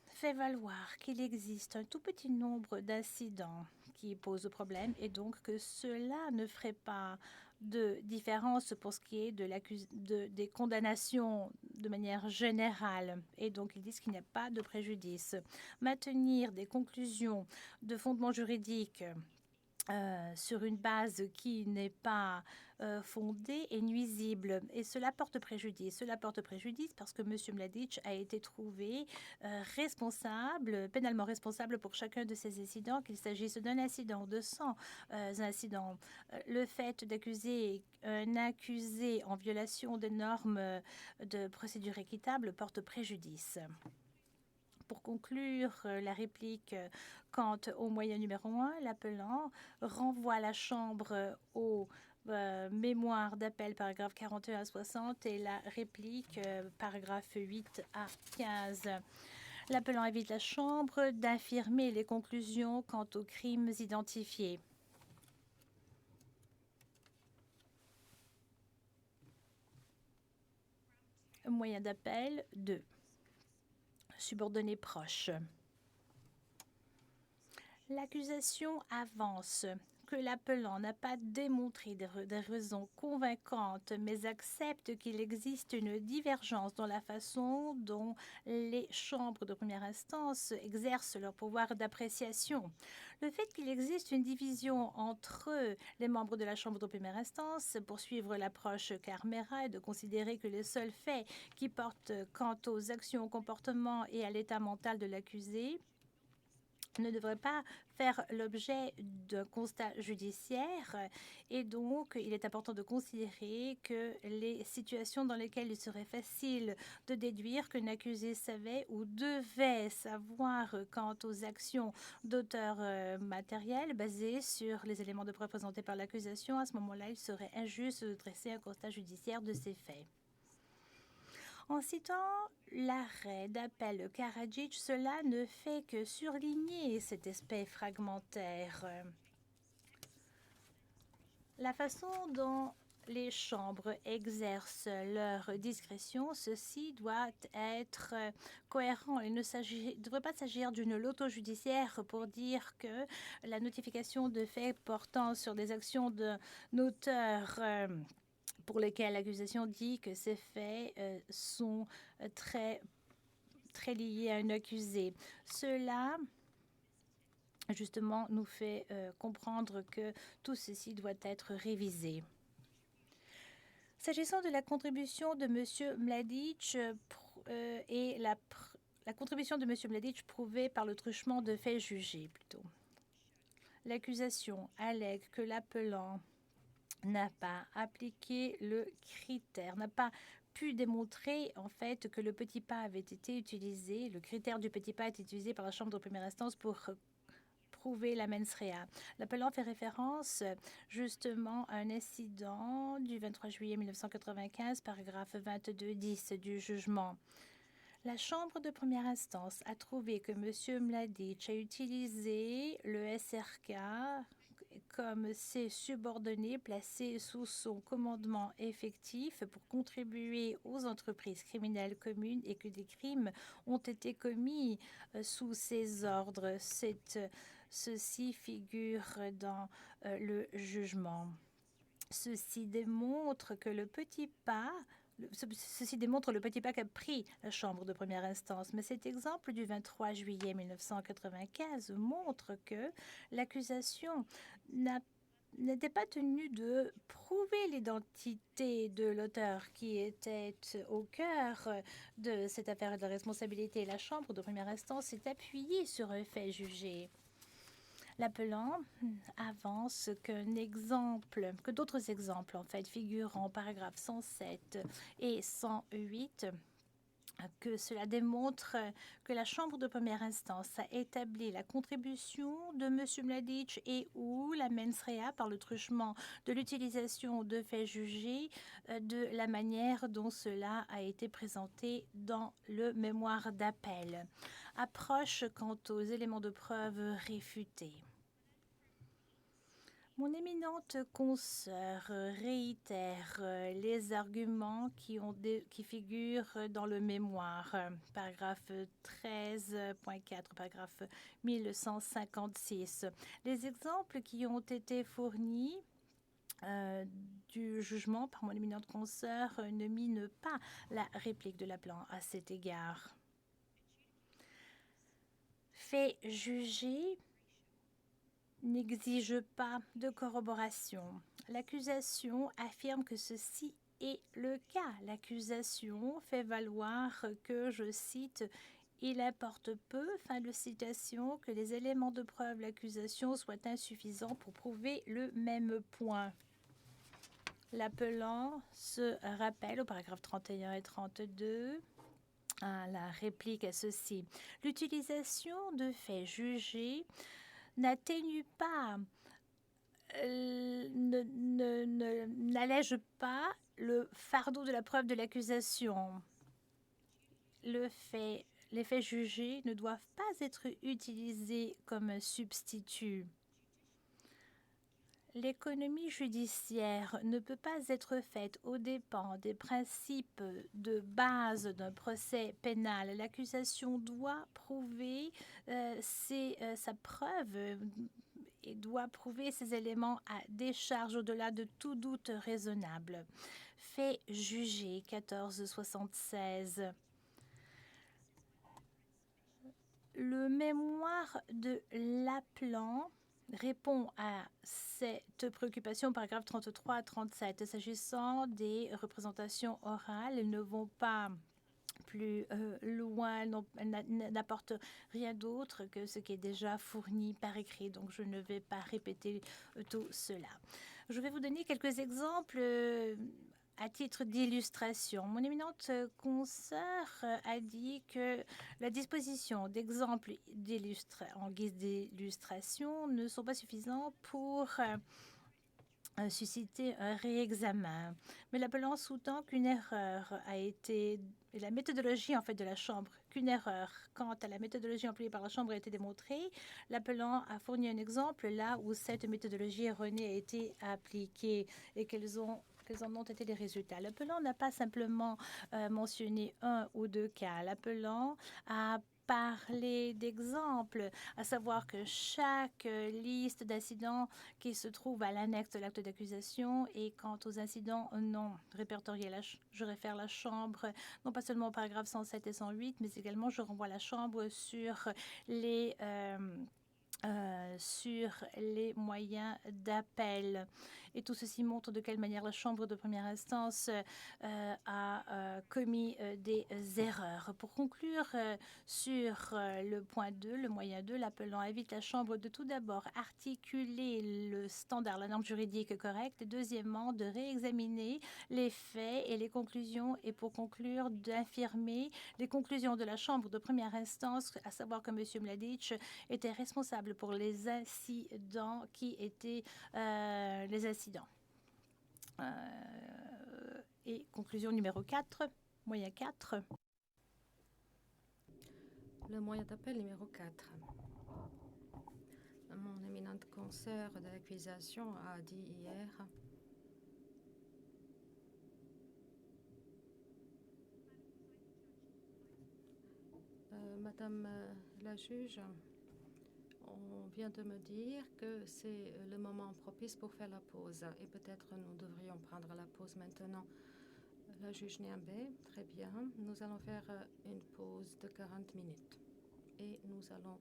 fait valoir qu'il existe un tout petit nombre d'incidents qui posent problème et donc que cela ne ferait pas de différence pour ce qui est des condamnations de manière générale. Et donc, ils disent qu'il n'y a pas de préjudice. Maintenir des conclusions de fondement juridique sur une base qui n'est pas fondée et nuisible. Et cela porte préjudice. Cela porte préjudice parce que M. Mladic a été trouvé responsable, pénalement responsable pour chacun de ces incidents, qu'il s'agisse d'un incident ou de 100 incidents. Le fait d'accuser un accusé en violation des normes de procédure équitable porte préjudice. Pour conclure la réplique quant au moyen numéro 1, l'appelant renvoie la Chambre au mémoire d'appel paragraphe 41 à 60 et la réplique paragraphe 8 à 15. L'appelant invite la Chambre d'affirmer les conclusions quant aux crimes identifiés. Moyen d'appel 2. Subordonné proche. L'accusation avance que l'appelant n'a pas démontré des raisons convaincantes, mais accepte qu'il existe une divergence dans la façon dont les chambres de première instance exercent leur pouvoir d'appréciation. Le fait qu'il existe une division entre les membres de la chambre de première instance pour suivre l'approche Carmera et de considérer que les seuls faits qui portent quant aux actions, au comportement et à l'état mental de l'accusé ne devrait pas faire l'objet d'un constat judiciaire et donc il est important de considérer que les situations dans lesquelles il serait facile de déduire qu'un accusé savait ou devait savoir quant aux actions d'auteur matériel basées sur les éléments de preuve présentés par l'accusation, à ce moment-là, il serait injuste de dresser un constat judiciaire de ces faits. En citant l'arrêt d'appel Karadzic, cela ne fait que surligner cet aspect fragmentaire. La façon dont les chambres exercent leur discrétion, ceci doit être cohérent. Il ne devrait pas s'agir d'une loto judiciaire pour dire que la notification de faits portant sur des actions d'un auteur pour lesquels l'accusation dit que ces faits sont très liés à un accusé. Cela, justement, nous fait comprendre que tout ceci doit être révisé. S'agissant de la contribution de M. Mladic et la contribution de M. Mladic prouvée par le truchement de faits jugés, plutôt. L'accusation allègue que l'appelant n'a pas appliqué le critère, n'a pas pu démontrer en fait que le petit pas avait été utilisé, le critère du petit pas a été utilisé par la Chambre de première instance pour prouver la mens rea. L'appelant fait référence justement à un incident du 23 juillet 1995, paragraphe 22.10 du jugement. La Chambre de première instance a trouvé que M. Mladic a utilisé le SRK comme ses subordonnés placés sous son commandement effectif pour contribuer aux entreprises criminelles communes et que des crimes ont été commis sous ses ordres. Ceci figure dans le jugement. Ceci démontre que Ceci démontre le petit pas qu'a pris la Chambre de première instance, mais cet exemple du 23 juillet 1995 montre que l'accusation n'était pas tenue de prouver l'identité de l'auteur qui était au cœur de cette affaire de responsabilité. La Chambre de première instance s'est appuyée sur un fait jugé. L'appelant avance que d'autres exemples en fait figurent en paragraphe 107 et 108, que cela démontre que la Chambre de première instance a établi la contribution de M. Mladic et ou la mens rea par le truchement de l'utilisation de faits jugés de la manière dont cela a été présenté dans le mémoire d'appel. Approche quant aux éléments de preuve réfutés. Mon éminente consoeur réitère les arguments qui figurent dans le mémoire, paragraphe 13.4, paragraphe 1156. Les exemples qui ont été fournis du jugement par mon éminente consoeur ne minent pas la réplique de l'appelant à cet égard. Fait jugé n'exige pas de corroboration. L'accusation affirme que ceci est le cas. L'accusation fait valoir que, je cite, « il importe peu », fin de citation, que les éléments de preuve de l'accusation soient insuffisants pour prouver le même point. L'appelant se rappelle au paragraphe 31 et 32 la réplique à ceci. L'utilisation de faits jugés n'atténue pas, n'allège pas le fardeau de la preuve de l'accusation. Les faits jugés ne doivent pas être utilisés comme substitut. L'économie judiciaire ne peut pas être faite aux dépens des principes de base d'un procès pénal. L'accusation doit prouver sa preuve et doit prouver ses éléments à décharge au-delà de tout doute raisonnable. Fait jugé 1476. Le mémoire de l'appelant répond à cette préoccupation, paragraphe 33 à 37. S'agissant des représentations orales, elles ne vont pas plus loin, elles n'apportent rien d'autre que ce qui est déjà fourni par écrit, donc je ne vais pas répéter tout cela. Je vais vous donner quelques exemples à titre d'illustration. Mon éminente consoeur a dit que la disposition d'exemples en guise d'illustration ne sont pas suffisants pour susciter un réexamen. Mais l'appelant sous-tend qu'une erreur a été, et la méthodologie en fait de la Chambre, qu'une erreur quant à la méthodologie employée par la Chambre a été démontrée. L'appelant a fourni un exemple là où cette méthodologie erronée a été appliquée et quels en ont été les résultats. L'appelant n'a pas simplement mentionné un ou deux cas. L'appelant a parlé d'exemples, à savoir que chaque liste d'incidents qui se trouve à l'annexe de l'acte d'accusation et quant aux incidents non répertoriés, je réfère la Chambre non pas seulement au paragraphe 107 et 108, mais également je renvoie la Chambre sur les moyens d'appel. Et tout ceci montre de quelle manière la Chambre de première instance a commis des erreurs. Pour conclure sur le point 2, le moyen 2, l'appelant invite la Chambre de tout d'abord articuler le standard, la norme juridique correcte, et deuxièmement de réexaminer les faits et les conclusions, et pour conclure d'infirmer les conclusions de la Chambre de première instance, à savoir que M. Mladic était responsable pour les incidents qui étaient les incidents. Et conclusion numéro 4, moyen 4. Le moyen d'appel numéro 4. Mon éminente consoeur de l'accusation a dit hier Madame la juge, on vient de me dire que c'est le moment propice pour faire la pause et peut-être nous devrions prendre la pause maintenant. La juge Niambé, très bien. Nous allons faire une pause de 40 minutes et nous allons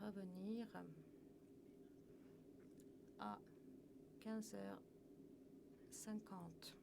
revenir à 15h50.